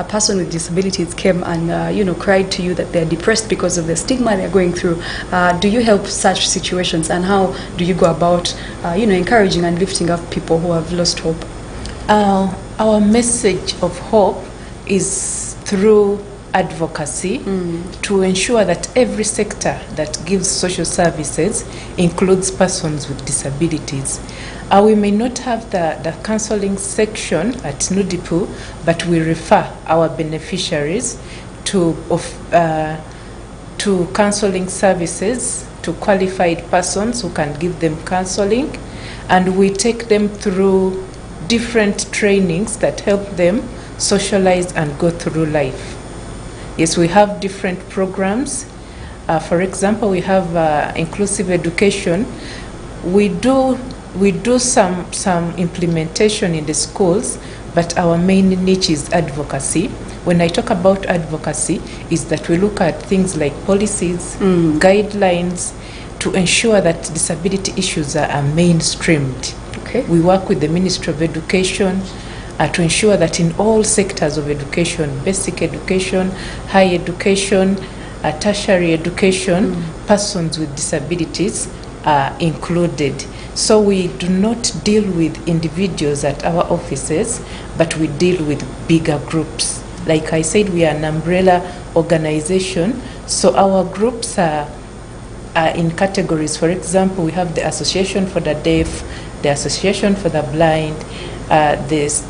a person with disabilities came and cried to you that they're depressed because of the stigma they're going through, do you help such situations, and how do you go about encouraging and lifting up people who have lost hope? Our message of hope is through advocacy to ensure that every sector that gives social services includes persons with disabilities. We may not have the counseling section at NUDIPU, but we refer our beneficiaries to counseling services, to qualified persons who can give them counseling, and we take them through different trainings that help them socialize and go through life. Yes, we have different programs. For example, we have inclusive education. We do some implementation in the schools, but our main niche is advocacy. When I talk about advocacy, is that we look at things like policies, guidelines, to ensure that disability issues are mainstreamed. Okay. We work with the Ministry of Education to ensure that in all sectors of education, basic education, higher education, tertiary education, persons with disabilities are included. So we do not deal with individuals at our offices, but we deal with bigger groups. Like I said, we are an umbrella organization, so our groups are in categories. For example, we have the Association for the Deaf, the Association for the Blind, there's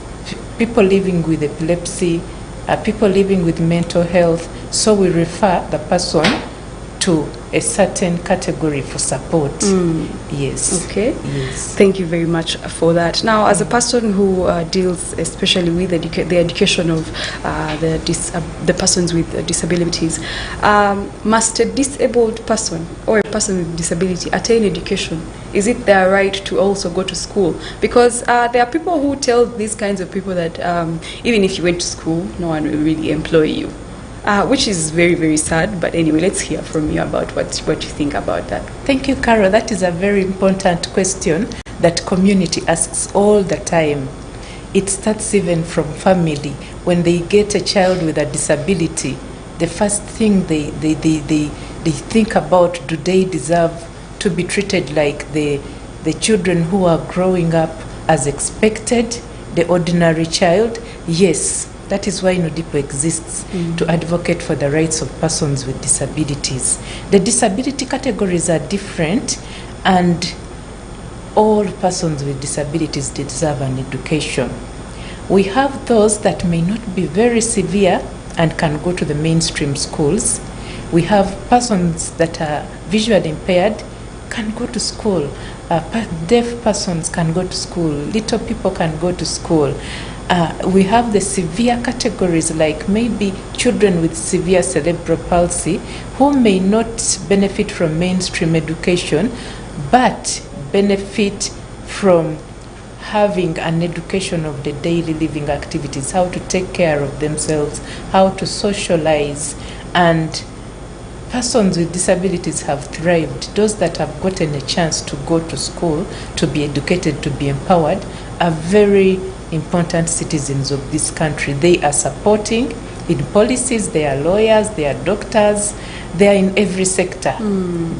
people living with epilepsy, people living with mental health. So we refer the person to a certain category for support. Yes. Okay. Yes. Thank you very much for that. Now, as a person who deals especially with the education of the persons with disabilities, must a disabled person or a person with disability attain education? Is it their right to also go to school? Because there are people who tell these kinds of people that even if you went to school, no one will really employ you. Which is very, very sad. But anyway, let's hear from you about what you think about that. Thank you, Carol. That is a very important question that community asks all the time. It starts even from family. When they get a child with a disability, the first thing they think about, do they deserve to be treated like the children who are growing up as expected, the ordinary child? Yes. That is why NUDIPU exists, to advocate for the rights of persons with disabilities. The disability categories are different, and all persons with disabilities deserve an education. We have those that may not be very severe and can go to the mainstream schools. We have persons that are visually impaired, can go to school. Deaf persons can go to school. Little people can go to school. We have the severe categories, like maybe children with severe cerebral palsy who may not benefit from mainstream education, but benefit from having an education of the daily living activities, how to take care of themselves, how to socialize. And persons with disabilities have thrived. Those that have gotten a chance to go to school, to be educated, to be empowered, are very important citizens of this country. They are supporting in policies, they are lawyers, they are doctors, they are in every sector,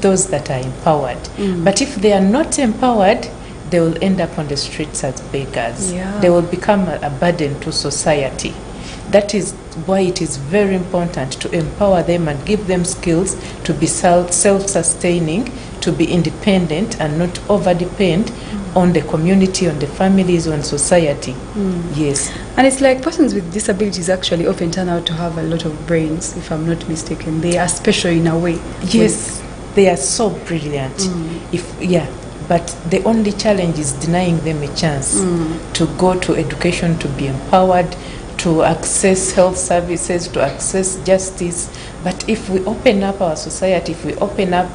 those that are empowered. But if they are not empowered, they will end up on the streets as beggars. Yeah. They will become a burden to society. That is why it is very important to empower them and give them skills to be self-sustaining, to be independent and not over-depend on the community, on the families, on society. Yes. And it's like persons with disabilities actually often turn out to have a lot of brains, if I'm not mistaken. They are special in a way. Yes, they are so brilliant. But the only challenge is denying them a chance to go to education, to be empowered, to access health services, to access justice. But if we open up our society, if we open up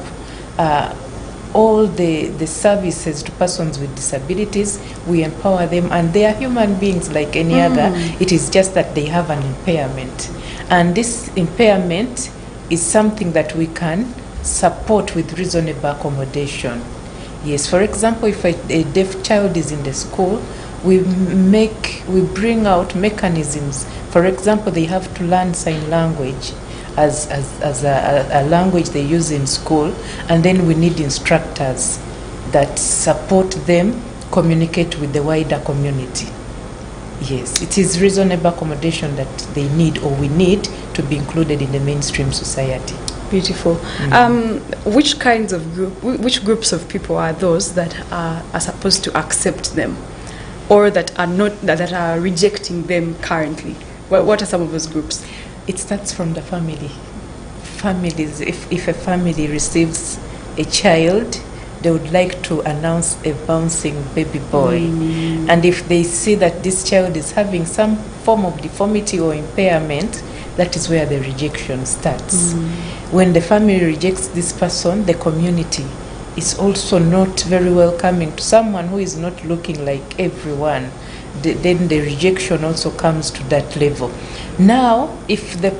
all the services to persons with disabilities, we empower them, and they are human beings like any other. It is just that they have an impairment. And this impairment is something that we can support with reasonable accommodation. Yes, for example, if a deaf child is in the school, we bring out mechanisms. For example, they have to learn sign language as a language they use in school, and then we need instructors that support them communicate with the wider community. Yes, it is reasonable accommodation that they need, or we need, to be included in the mainstream society. Beautiful. Which groups of people are those that are supposed to accept them, or that are not, that are rejecting them currently? What are some of those groups? It starts from the family. Families, if a family receives a child, they would like to announce a bouncing baby boy. And if they see that this child is having some form of deformity or impairment, that is where the rejection starts. When the family rejects this person, the community is also not very welcoming to someone who is not looking like everyone. Then the rejection also comes to that level. Now, if the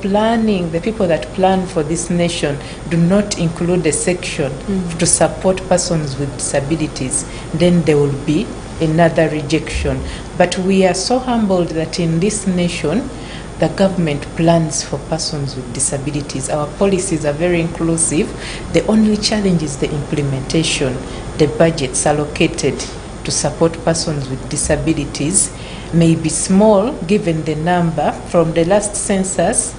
people that plan for this nation do not include a section to support persons with disabilities, then there will be another rejection. But we are so humbled that in this nation, the government plans for persons with disabilities. Our policies are very inclusive. The only challenge is the implementation. The budgets allocated to support persons with disabilities may be small given the number. From the last census,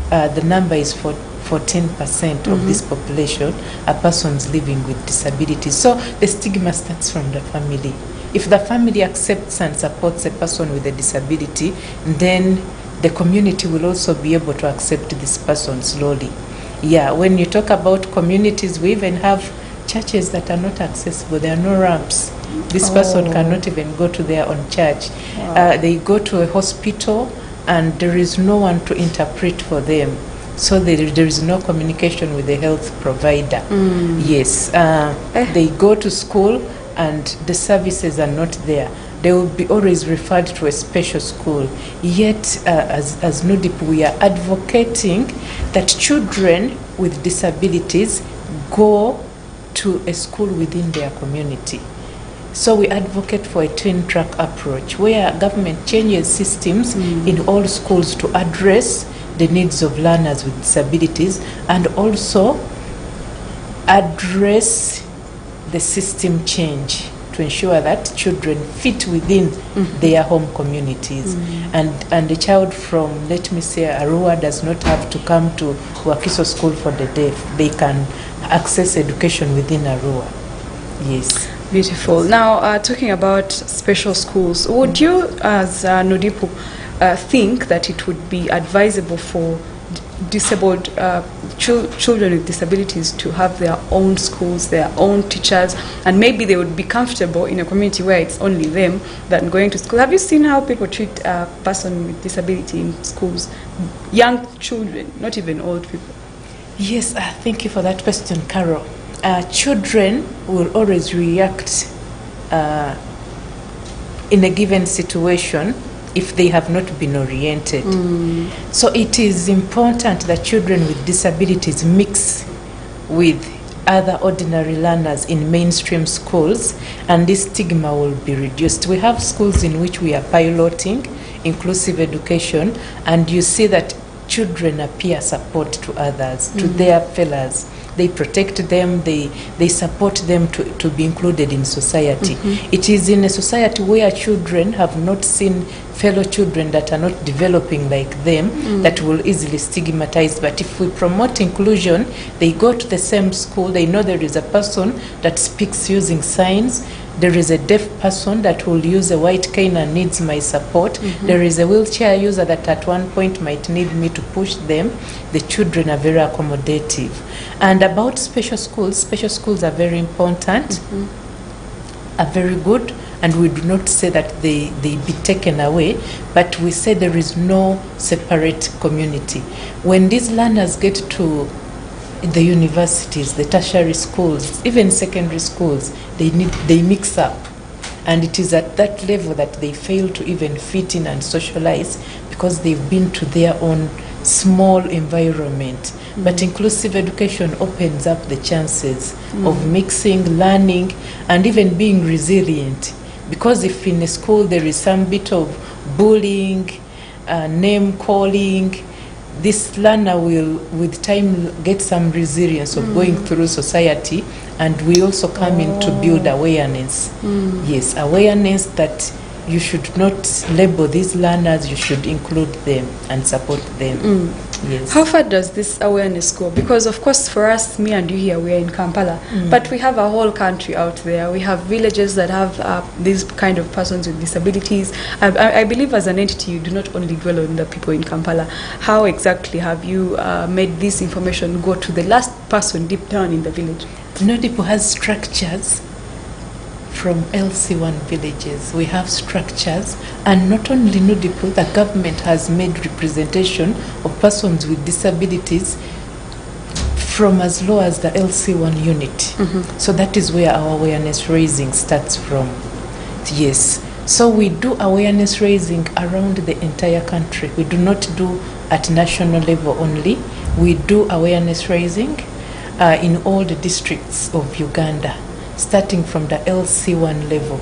the number is for 14% of this population are persons living with disabilities. So the stigma starts from the family. If the family accepts and supports a person with a disability, then the community will also be able to accept this person slowly. Yeah, when you talk about communities, we even have churches that are not accessible. There are no ramps. This person cannot even go to their own church. They go to a hospital and there is no one to interpret for them. So there is no communication with the health provider. Yes, they go to school and the services are not there. They will be always referred to a special school. Yet, as NUDIP, we are advocating that children with disabilities go to a school within their community. So we advocate for a twin-track approach where government changes systems in all schools to address the needs of learners with disabilities and also address the system change to ensure that children fit within their home communities. And the child from, let me say, Arua does not have to come to Wakiso School for the Deaf. They can access education within Arua. Yes. Beautiful. Now, talking about special schools, would you, as NUDIP, think that it would be advisable for disabled children with disabilities to have their own schools, their own teachers, and maybe they would be comfortable in a community where it's only them than going to school? Have you seen how people treat a person with disability in schools? Young children, not even old people. Yes, thank you for that question, Carol. Children will always react in a given situation if they have not been oriented. So it is important that children with disabilities mix with other ordinary learners in mainstream schools, and this stigma will be reduced. We have schools in which we are piloting inclusive education, and you see that children appear support to others, to their fellows. They protect them, they support them to be included in society. It is in a society where children have not seen fellow children that are not developing like them that will easily stigmatize. But if we promote inclusion, they go to the same school, they know there is a person that speaks using signs, there is a deaf person that will use a white cane and needs my support. There is a wheelchair user that at one point might need me to push them. The children are very accommodative. And about special schools are very important, are very good, and we do not say that they be taken away, but we say there is no separate community. When these learners get to the universities, the tertiary schools, even secondary schools, they mix up. And it is at that level that they fail to even fit in and socialize because they've been to their own small environment. But inclusive education opens up the chances of mixing, learning, and even being resilient. Because if in a school there is some bit of bullying, name calling, this learner will with time get some resilience of going through society, and we also come in to build awareness. Yes, awareness that you should not label these learners, you should include them and support them. Yes. How far does this awareness go? Because of course for us, me and you here, we are in Kampala, but we have a whole country out there. We have villages that have these kind of persons with disabilities. I believe as an entity, you do not only dwell on the people in Kampala. How exactly have you made this information go to the last person deep down in the village? NODIPO has structures from LC1 villages. We have structures, and not only NODIPO, the government has made representation of persons with disabilities from as low as the LC1 unit. So that is where our awareness raising starts from. Yes. So we do awareness raising around the entire country. We do not do at national level only. We do awareness raising in all the districts of Uganda, starting from the LC1 level.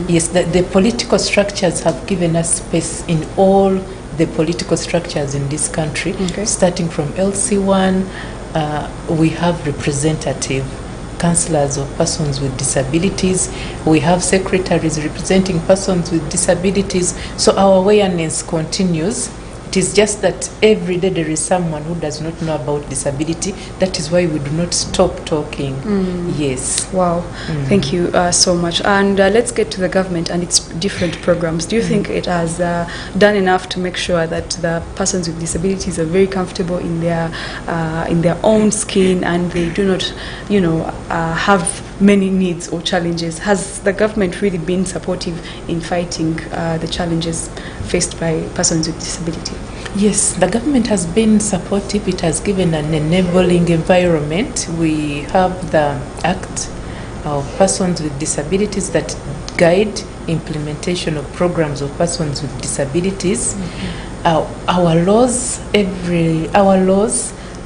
Yes, the political structures have given us space in all the political structures in this country. Starting from LC1, we have representative councillors of persons with disabilities. We have secretaries representing persons with disabilities. So our awareness continues. It is just that every day there is someone who does not know about disability. That is why we do not stop talking. Yes. Wow. Thank you so much. And let's get to the government and its different programs. Do you think it has done enough to make sure that the persons with disabilities are very comfortable in their own skin, and they do not, have many needs or challenges? Has the government really been supportive in fighting the challenges faced by persons with disability? Yes, the government has been supportive. It has given an enabling environment. We have the Act of Persons with Disabilities that guide implementation of programs of persons with disabilities. Our laws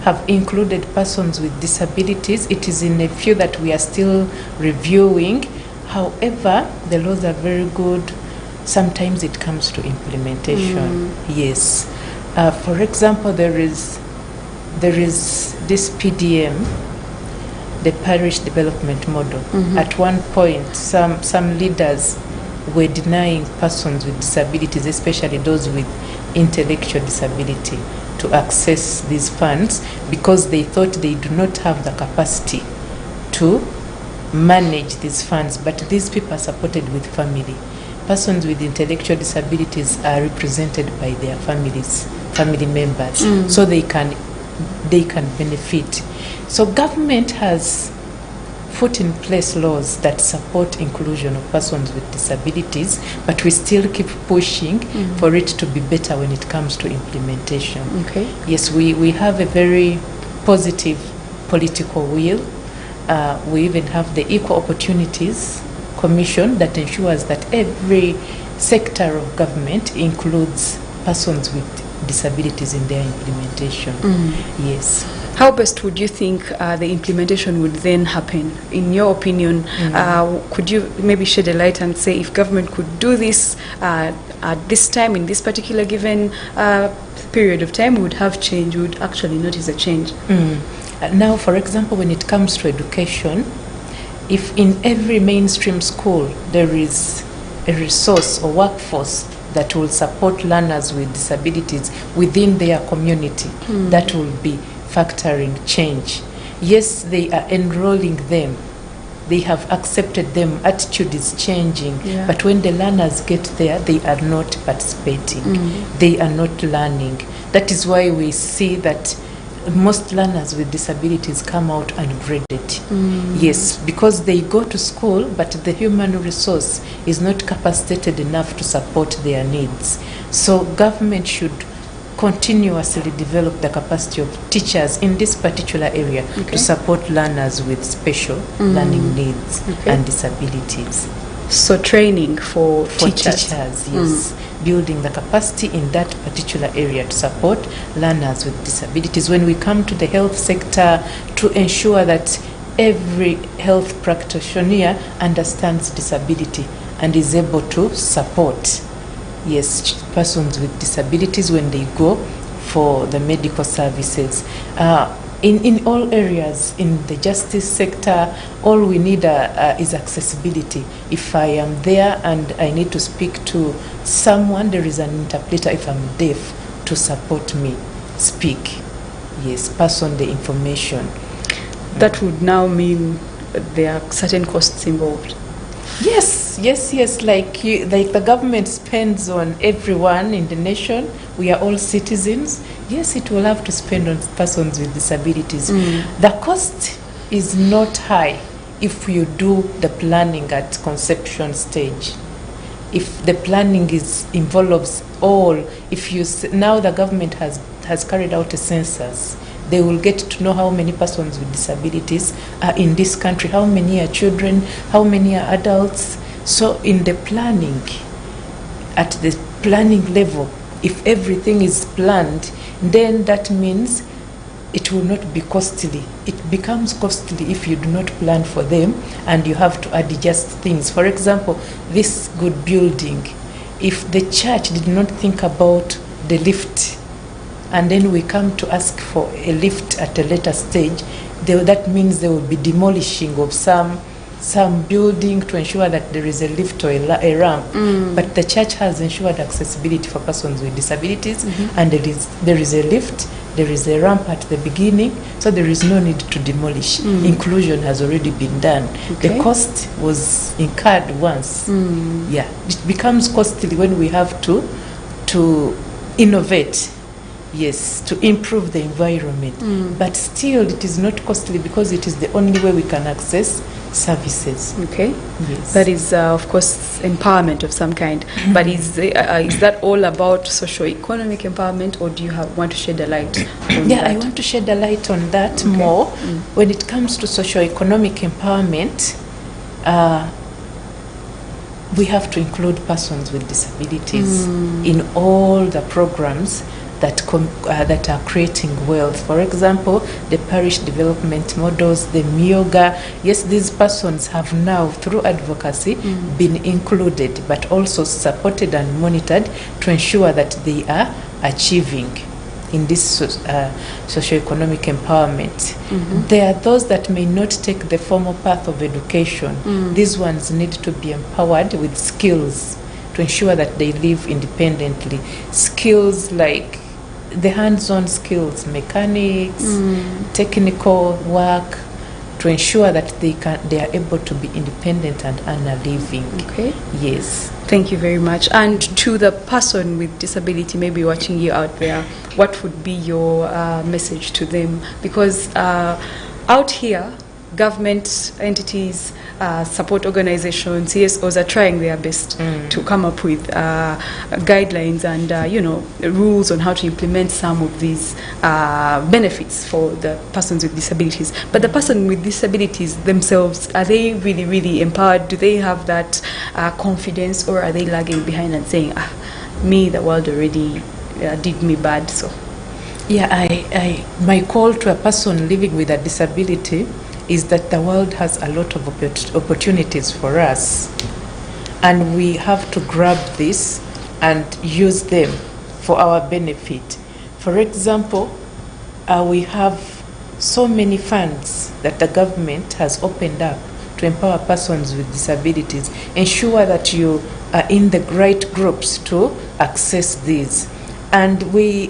have included persons with disabilities. It is in a few that we are still reviewing. However, the laws are very good. Sometimes it comes to implementation. Yes. For example, there is this PDM, the Parish Development Model. At one point, some leaders were denying persons with disabilities, especially those with intellectual disability, to access these funds because they thought they do not have the capacity to manage these funds. But these people are supported with family. Persons with intellectual disabilities are represented by their family members, so they can benefit. So government has put in place laws that support inclusion of persons with disabilities, but we still keep pushing for it to be better when it comes to implementation. Yes, we have a very positive political will. We even have the Equal Opportunities Commission that ensures that every sector of government includes persons with disabilities in their implementation. Yes. How best would you think the implementation would then happen? In your opinion, could you maybe shed a light and say if government could do this at this time, in this particular given period of time, would have change, would actually notice a change? Now, for example, when it comes to education, if in every mainstream school there is a resource or workforce that will support learners with disabilities within their community, that will be factoring change. Yes, they are enrolling them. They have accepted them. Attitude is changing. But when the learners get there, they are not participating. They are not learning. That is why we see that most learners with disabilities come out ungraded. Yes, because they go to school, but the human resource is not capacitated enough to support their needs. So government should continuously develop the capacity of teachers in this particular area to support learners with special learning needs and disabilities. So training for teachers. Yes. Building the capacity in that particular area to support learners with disabilities. When we come to the health sector, to ensure that every health practitioner understands disability and is able to support, yes, persons with disabilities when they go for the medical services. In all areas, in the justice sector, all we need is accessibility. If I am there and I need to speak to someone, there is an interpreter if I'm deaf to support me speak. Yes, pass on the information. That would now mean there are certain costs involved. Yes. Like the government spends on everyone in the nation. We are all citizens. Yes, it will have to spend on persons with disabilities. The cost is not high if you do the planning at conception stage. If the planning involves all, now the government has carried out a census, they will get to know how many persons with disabilities are in this country, how many are children, how many are adults. So in the planning, at the planning level, if everything is planned, then that means it will not be costly. It becomes costly if you do not plan for them and you have to adjust things. For example, this good building, if the church did not think about the lift, and then we come to ask for a lift at a later stage, that means they will be demolishing of some building to ensure that there is a lift or a ramp. But the church has ensured accessibility for persons with disabilities, and there is a lift, there is a ramp at the beginning, so there is no need to demolish. Inclusion has already been done. Okay. The cost was incurred once. Yeah, it becomes costly when we have to innovate. Yes, to improve the environment. But still, it is not costly because it is the only way we can access services. Okay. Yes. That is, of course, empowerment of some kind. But is that all about socio-economic empowerment, or do you want to shed a light on that? I want to shed a light on that more. When it comes to socio-economic empowerment, we have to include persons with disabilities in all the programs that are creating wealth. For example, the parish development models, the MIOGA. Yes, these persons have now, through advocacy, been included, but also supported and monitored to ensure that they are achieving in this socio-economic empowerment. There are those that may not take the formal path of education. These ones need to be empowered with skills to ensure that they live independently. Skills like the hands-on skills, mechanics, technical work, to ensure that they are able to be independent and earn a living. Okay. Yes. Thank you very much. And to the person with disability maybe watching you out there, what would be your message to them? Because out here, government entities, support organizations, CSOs are trying their best to come up with guidelines and rules on how to implement some of these benefits for the persons with disabilities. But the person with disabilities themselves, are they really, really empowered? Do they have that confidence, or are they lagging behind and saying, the world already did me bad? So, yeah, my call to a person living with a disability is that the world has a lot of opportunities for us, and we have to grab this and use them for our benefit. For example, we have so many funds that the government has opened up to empower persons with disabilities. Ensure that you are in the right groups to access these. And we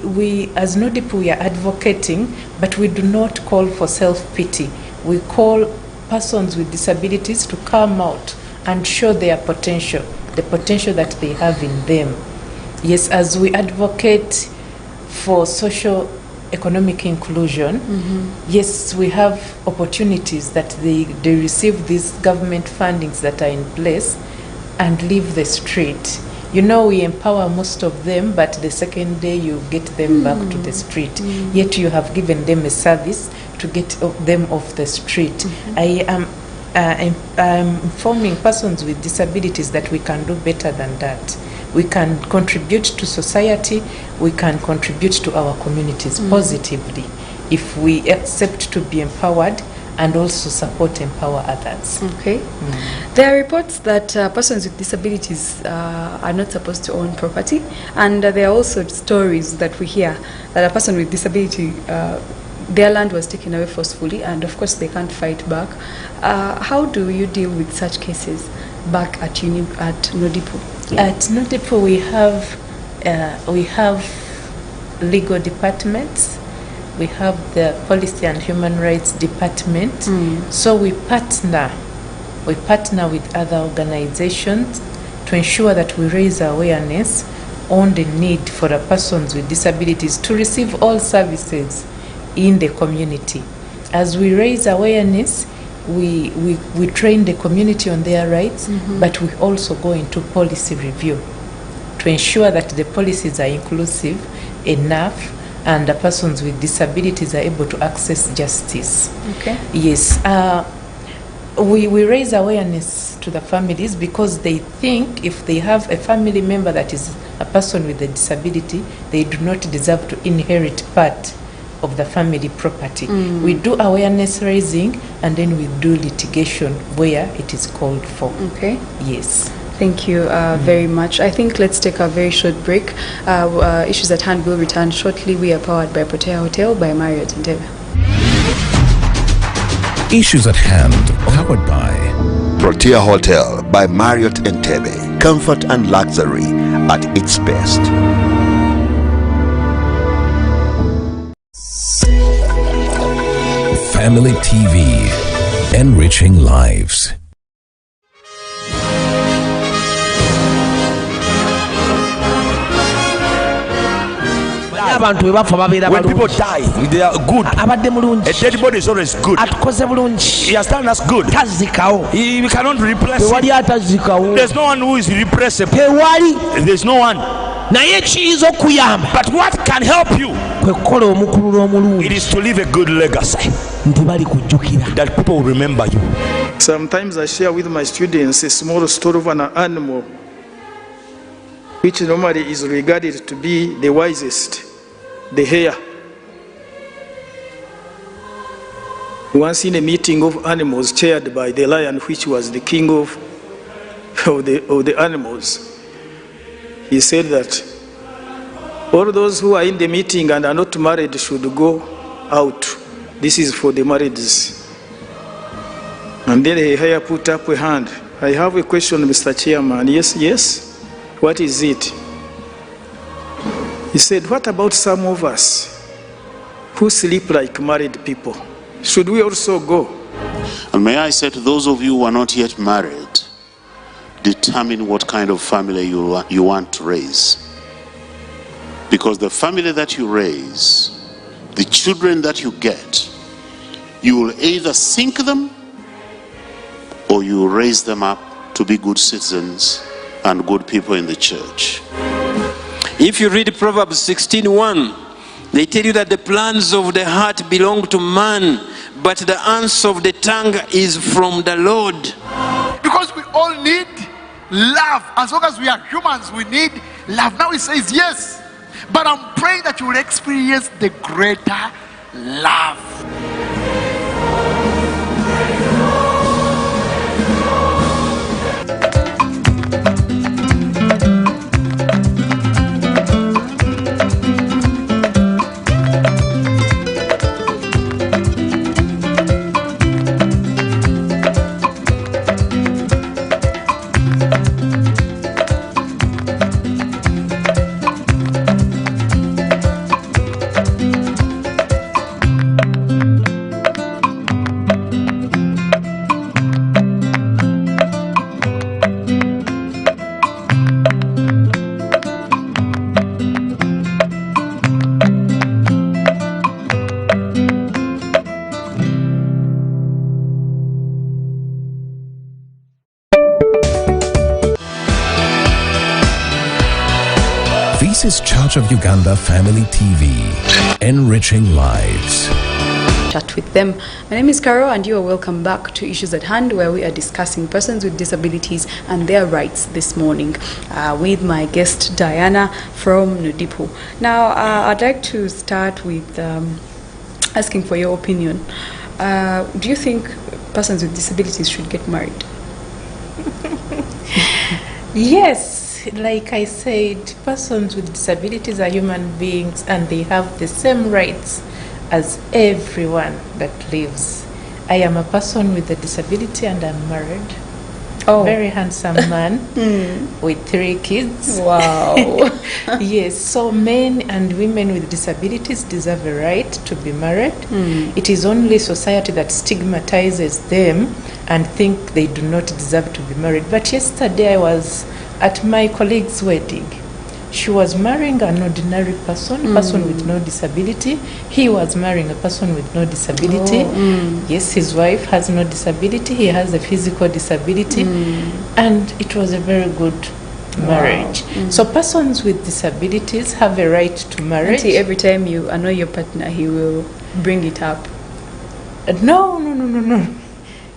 as NODIP, we are advocating, but we do not call for self-pity. We call persons with disabilities to come out and show their potential, the potential that they have in them. Yes, as we advocate for social economic inclusion, yes, we have opportunities that they receive these government fundings that are in place and leave the street. We empower most of them, but the second day you get them back to the street. Yet you have given them a service to get them off the street. I am informing persons with disabilities that we can do better than that. We can contribute to society, we can contribute to our communities positively if we accept to be empowered and also support, empower others. Okay. There are reports that persons with disabilities are not supposed to own property, and there are also stories that we hear that a person with disability, their land was taken away forcefully, and of course they can't fight back. How do you deal with such cases back at Nodipo? At Nodipo we have legal departments. We have the Policy and Human Rights Department. So we partner with other organizations to ensure that we raise awareness on the need for the persons with disabilities to receive all services in the community. As we raise awareness, we train the community on their rights, but we also go into policy review to ensure that the policies are inclusive enough and the persons with disabilities are able to access justice. Okay. Yes. We raise awareness to the families because they think if they have a family member that is a person with a disability, they do not deserve to inherit part of the family property. We do awareness raising and then we do litigation where it is called for. Okay. Yes. Thank you very much. I think let's take a very short break. Issues at Hand will return shortly. We are powered by Protea Hotel by Marriott Entebbe. Issues at Hand, powered by Protea Hotel by Marriott Entebbe. Comfort and luxury at its best. Family TV, enriching lives. When people die, they are good. A dead body is always good. He has done us good. We cannot replace him. There's no one who is replaceable. There's no one. But what can help you? It is to leave a good legacy that people will remember you. Sometimes I share with my students a small story of an animal which normally is regarded to be the wisest, the hare. Once in a meeting of animals chaired by the lion, which was the king of the animals, he said that all those who are in the meeting and are not married should go out. This is for the marrieds. And then the hare put up a hand. I have a question, Mr. Chairman. Yes. What is it? He said, what about some of us who sleep like married people? Should we also go? And may I say to those of you who are not yet married, determine what kind of family you want to raise. Because the family that you raise, the children that you get, you will either sink them or you will raise them up to be good citizens and good people in the church. If you read Proverbs 16:1, they tell you that the plans of the heart belong to man, but the answer of the tongue is from the Lord. Because we all need love. As long as we are humans, we need love. Now he says yes, but I'm praying that you will experience the greater love. This is Church of Uganda Family TV, enriching lives. Chat with them. My name is Carol and you are welcome back to Issues at Hand, where we are discussing persons with disabilities and their rights this morning with my guest Diana from Nodipo. Now I'd like to start with asking for your opinion. Do you think persons with disabilities should get married? Yes, like I said, persons with disabilities are human beings and they have the same rights as everyone that lives. I am a person with a disability and I'm married. Oh. Very handsome man with 3 kids. Wow. Yes, so men and women with disabilities deserve a right to be married. It is only society that stigmatizes them and think they do not deserve to be married. But yesterday I was at my colleague's wedding. She was marrying an ordinary person, person with no disability. He was marrying a person with no disability. Yes, his wife has no disability. He has a physical disability. And it was a very good marriage. So persons with disabilities have a right to marriage. Auntie, every time you annoy your partner, he will bring it up. No.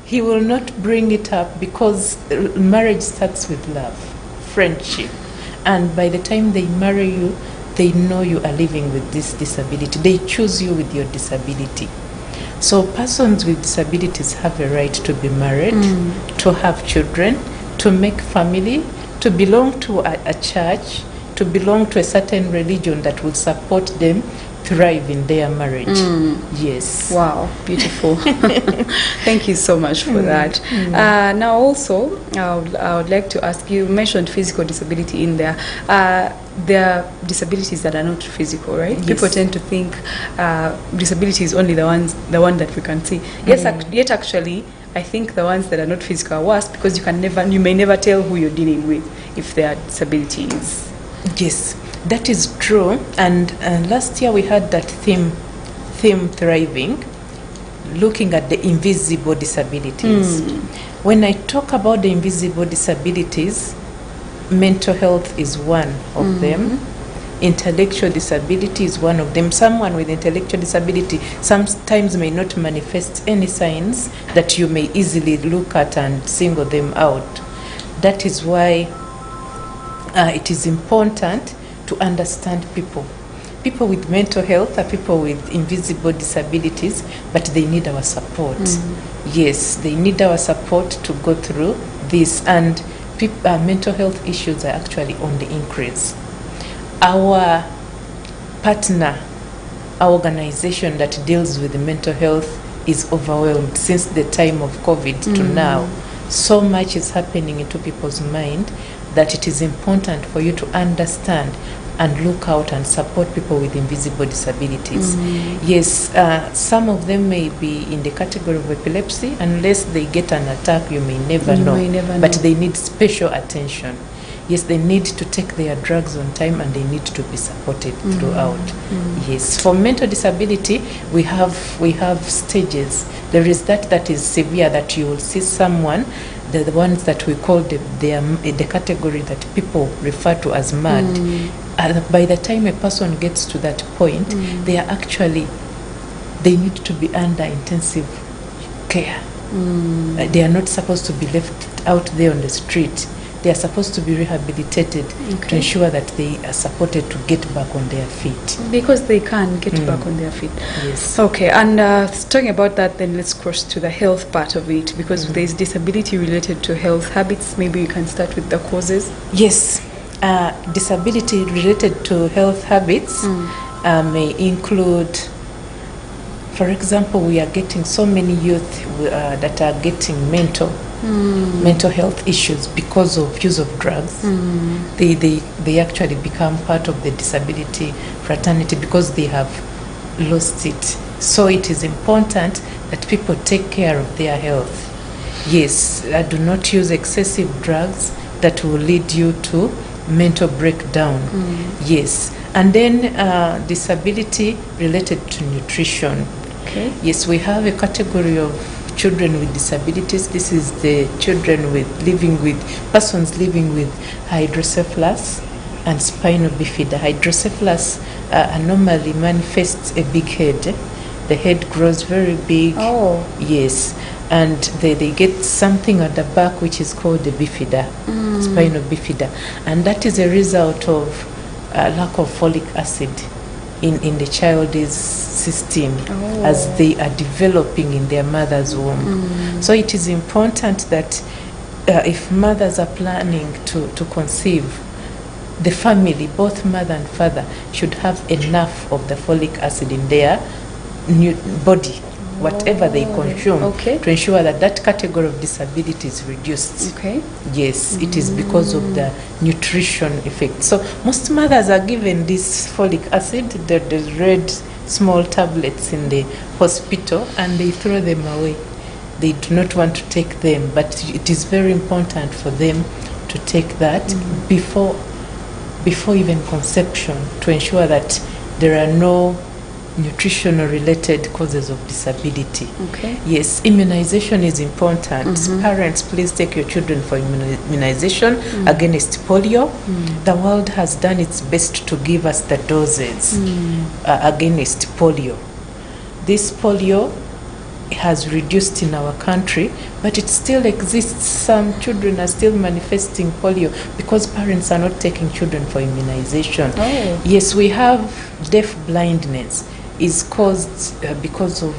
He will not bring it up because marriage starts with love, friendship. And by the time they marry you, they know you are living with this disability. They choose you with your disability. So persons with disabilities have a right to be married, to have children, to make family, to belong to a church, to belong to a certain religion that will support them thrive in their marriage. Yes. Wow, beautiful. Thank you so much for that. Now also, I would like to ask you mentioned physical disability in there. There are disabilities that are not physical, right? Yes. People tend to think disability is only the one that we can see. Yes, yet actually, I think the ones that are not physical are worse because you may never tell who you're dealing with if their disability is. Yes. That is true, and last year we had that theme thriving, looking at the invisible disabilities. When I talk about the invisible disabilities, mental health is one of them. Intellectual disability is one of them. Someone with intellectual disability sometimes may not manifest any signs that you may easily look at and single them out. That is why it is important to understand people. People with mental health are people with invisible disabilities, but they need our support. Yes, they need our support to go through this, and mental health issues are actually on the increase. Our partner, our organization that deals with mental health is overwhelmed since the time of COVID to now. So much is happening into people's mind that it is important for you to understand and look out and support people with invisible disabilities. Yes, some of them may be in the category of epilepsy. Unless they get an attack, you may never know. But they need special attention. Yes, they need to take their drugs on time and they need to be supported throughout. Yes, for mental disability, we have stages. There is that is severe, that you will see someone, the ones that we call the category that people refer to as mad. By the time a person gets to that point, they need to be under intensive care. They are not supposed to be left out there on the street. They are supposed to be rehabilitated to ensure that they are supported to get back on their feet. Because they can get back on their feet. Yes. Okay, and talking about that, then let's cross to the health part of it, because there is disability related to health habits. Maybe we can start with the causes. Yes. Disability related to health habits may include, for example, we are getting so many youth that are getting mental health issues because of use of drugs. They actually become part of the disability fraternity because they have lost it. So it is important that people take care of their health. Yes, do not use excessive drugs that will lead you to mental breakdown. Yes, and then disability related to nutrition. Okay. Yes, we have a category of children with disabilities. This is the children persons living with hydrocephalus and spina bifida. Hydrocephalus normally manifests a big head. The head grows very big. Oh. Yes, and they get something at the back which is called the bifida, spina bifida, and that is a result of lack of folic acid in the child's system as they are developing in their mother's womb. So it is important that if mothers are planning to conceive, the family, both mother and father, should have enough of the folic acid in their body, whatever they consume, to ensure that that category of disability is reduced. Yes, it is because of the nutrition effect. So most mothers are given this folic acid, the red small tablets in the hospital, and they throw them away. They do not want to take them, but it is very important for them to take that before even conception, to ensure that there are no nutritional related causes of disability. Yes, immunization is important. Parents, please take your children for immunization against polio. The world has done its best to give us the doses against polio. This polio has reduced in our country, but it still exists. Some children are still manifesting polio because parents are not taking children for immunization. Yes, we have deaf blindness is caused because of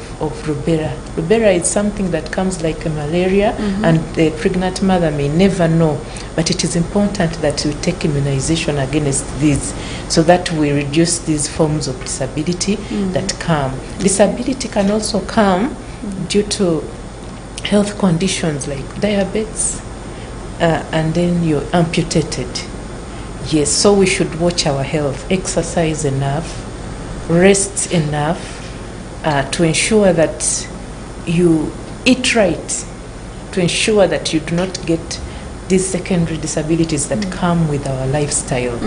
rubella. Rubella is something that comes like a malaria, and the pregnant mother may never know, but it is important that we take immunization against these so that we reduce these forms of disability that come. Disability can also come due to health conditions like diabetes, and then you're amputated. Yes, so we should watch our health, exercise enough, rest enough, to ensure that you eat right, to ensure that you do not get these secondary disabilities that come with our lifestyle.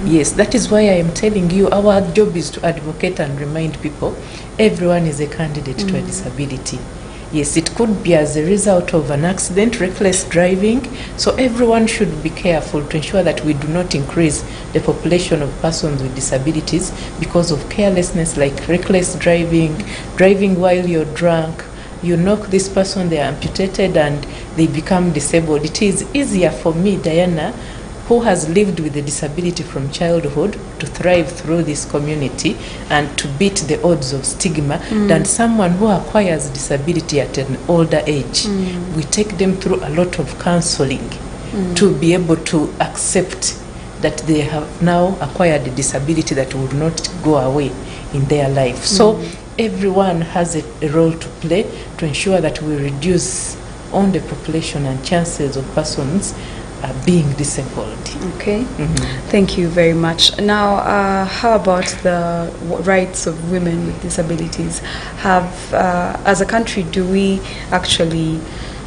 Yes, that is why I am telling you our job is to advocate and remind people everyone is a candidate to a disability. Yes, it could be as a result of an accident, reckless driving, so everyone should be careful to ensure that we do not increase the population of persons with disabilities because of carelessness like reckless driving, driving while you're drunk. You knock this person, they are amputated and they become disabled. It is easier for me, Diana, who has lived with a disability from childhood, to thrive through this community and to beat the odds of stigma than someone who acquires disability at an older age. We take them through a lot of counseling to be able to accept that they have now acquired a disability that will not go away in their life. So everyone has a role to play to ensure that we reduce on the population and chances of persons being disabled. Thank you very much. Now, how about the rights of women with disabilities? As a country, do we actually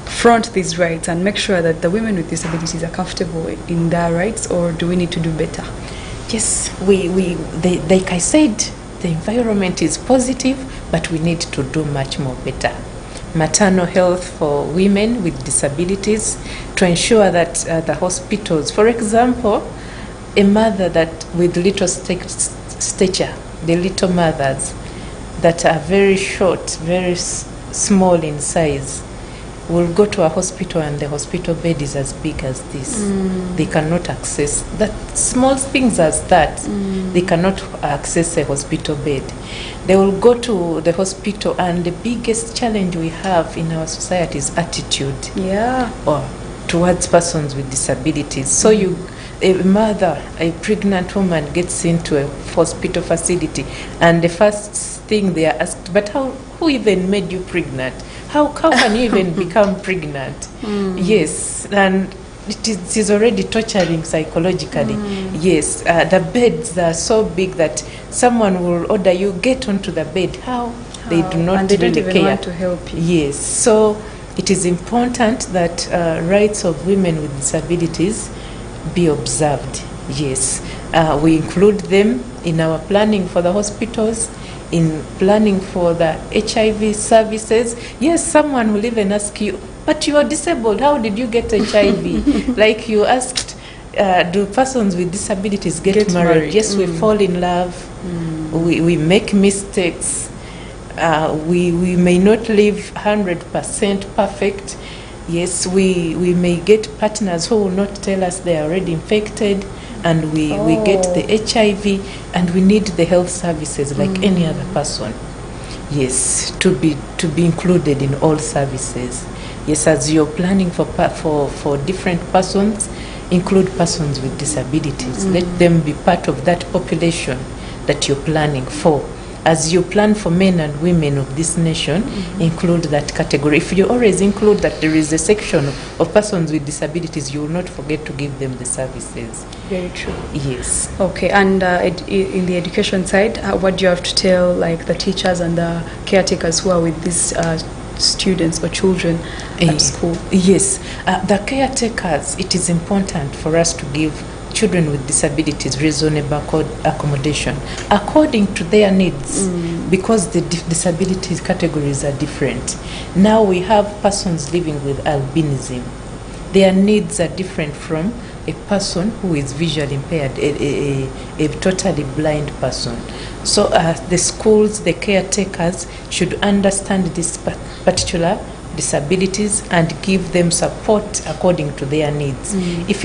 front these rights and make sure that the women with disabilities are comfortable in their rights, or do we need to do better? Yes, like I said, the environment is positive, but we need to do much more better. Maternal health for women with disabilities, to ensure that the hospitals, for example, a mother that with little stature, the little mothers that are very short, very small in size, will go to a hospital and the hospital bed is as big as this. They cannot access that small things as that. They cannot access a hospital bed. They will go to the hospital, and the biggest challenge we have in our society is attitude. Or towards persons with disabilities. So a mother, a pregnant woman gets into a hospital facility, and the first thing they are asked, but who even made you pregnant? How can you even become pregnant? Yes, and it is already torturing psychologically. Yes, the beds are so big that someone will order you, get onto the bed. How? They do not and they don't really even care. want to help you. Yes, so it is important that rights of women with disabilities be observed. Yes, we include them in our planning for the hospitals, in planning for the HIV services. Yes, someone will even ask you, but you are disabled, how did you get HIV? Like you asked, do persons with disabilities get married? Yes, we fall in love, we make mistakes, we may not live 100% perfect. Yes, we may get partners who will not tell us they are already infected, and we get the HIV, and we need the health services like any other person. Yes, to be included in all services. Yes, as you're planning for different persons, include persons with disabilities. Let them be part of that population that you're planning for. As you plan for men and women of this nation, include that category. If you always include that there is a section of persons with disabilities, you will not forget to give them the services. Very true. Yes. Okay, and in the education side, what do you have to tell like the teachers and the caretakers who are with these students or children at school? Yes, the caretakers, it is important for us to give children with disabilities reasonable accommodation according to their needs, because the disability categories are different. Now we have persons living with albinism. Their needs are different from a person who is visually impaired, a totally blind person. So the schools, the caretakers should understand this particular disabilities and give them support according to their needs. If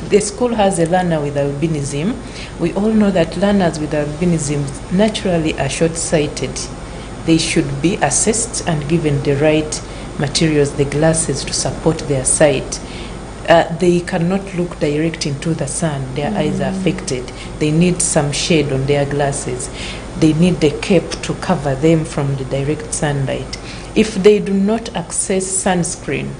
the school has a learner with albinism, we all know that learners with albinism naturally are short-sighted. They should be assessed and given the right materials, the glasses to support their sight. They cannot look direct into the sun. Their eyes are affected. They need some shade on their glasses. They need a cape to cover them from the direct sunlight. If they do not access sunscreen,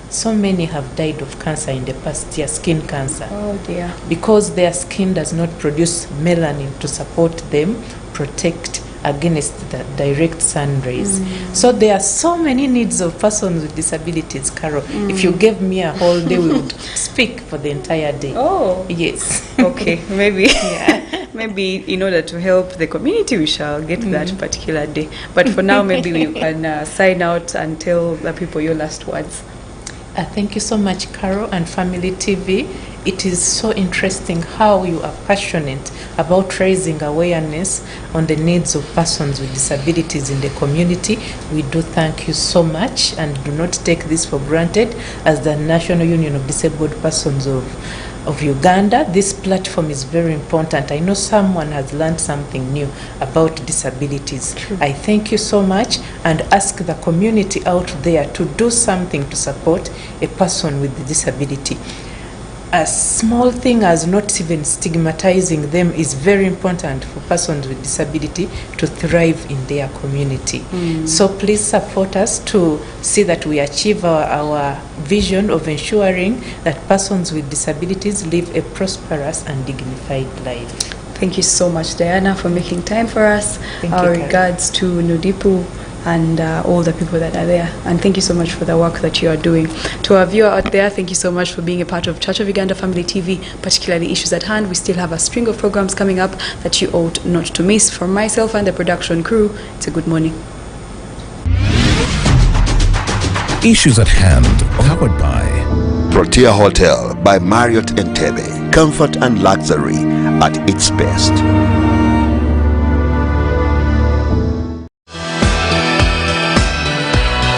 so many have died of cancer in the past year, skin cancer. Oh dear. Because their skin does not produce melanin to support them, protect against the direct sun rays. So there are so many needs of persons with disabilities, Carol. If you gave me a whole day, we would speak for the entire day. Oh. Yes. Okay, maybe. Maybe in order to help the community, we shall get that particular day. But for now, maybe we can sign out and tell the people your last words. Thank you so much, Carol and Family TV. It is so interesting how you are passionate about raising awareness on the needs of persons with disabilities in the community. We do thank you so much and do not take this for granted. As the National Union of Disabled Persons of Uganda, this platform is very important. I know someone has learned something new about disabilities. True. I thank you so much and ask the community out there to do something to support a person with a disability. A small thing as not even stigmatizing them is very important for persons with disability to thrive in their community. So please support us to see that we achieve our vision of ensuring that persons with disabilities live a prosperous and dignified life. Thank you so much, Diana, for making time for us. Our regards to Nudipu and all the people that are there. And thank you so much for the work that you are doing. To our viewer out there, thank you so much for being a part of Church of Uganda Family TV, particularly Issues at Hand. We still have a string of programs coming up that you ought not to miss. From myself and the production crew, it's a good morning. Issues at Hand, powered by Protea Hotel by Marriott Entebbe. Comfort and luxury at its best.